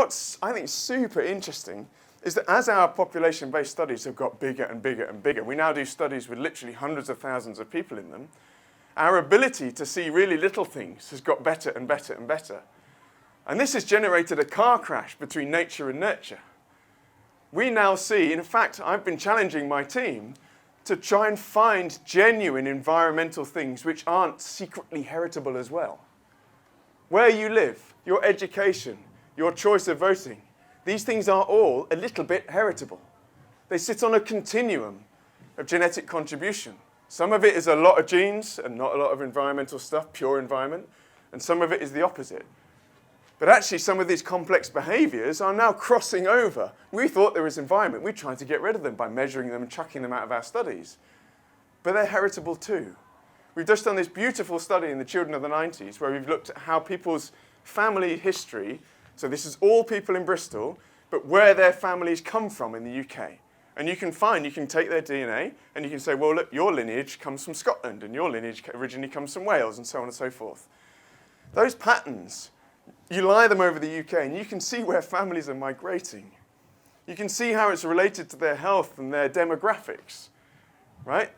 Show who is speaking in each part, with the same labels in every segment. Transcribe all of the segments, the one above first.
Speaker 1: what's, I think, super interesting is that as our population-based studies have got bigger and bigger and bigger, we now do studies with literally hundreds of thousands of people in them, our ability to see really little things has got better and better and better. And this has generated a car crash between nature and nurture. We now see, in fact, I've been challenging my team to try and find genuine environmental things which aren't secretly heritable as well. Where you live, your education, your choice of voting, these things are all a little bit heritable. They sit on a continuum of genetic contribution. Some of it is a lot of genes and not a lot of environmental stuff, pure environment, and some of it is the opposite. But actually, some of these complex behaviors are now crossing over. We thought there was environment. We tried to get rid of them by measuring them and chucking them out of our studies. But they're heritable too. We've just done this beautiful study in the children of the 90s where we've looked at how people's family history, so this is all people in Bristol, but where their families come from in the UK. And you can take their DNA and you can say, well, look, your lineage comes from Scotland and your lineage originally comes from Wales and so on and so forth. Those patterns, you lie them over the UK and you can see where families are migrating. You can see how it's related to their health and their demographics, right?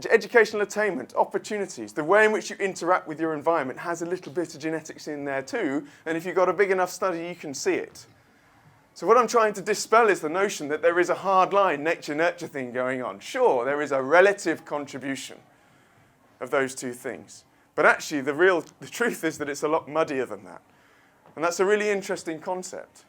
Speaker 1: Educational attainment, opportunities, the way in which you interact with your environment has a little bit of genetics in there too, and if you've got a big enough study, you can see it. So what I'm trying to dispel is the notion that there is a hard line, nature-nurture thing going on. Sure, there is a relative contribution of those two things, but actually the truth is that it's a lot muddier than that. And that's a really interesting concept.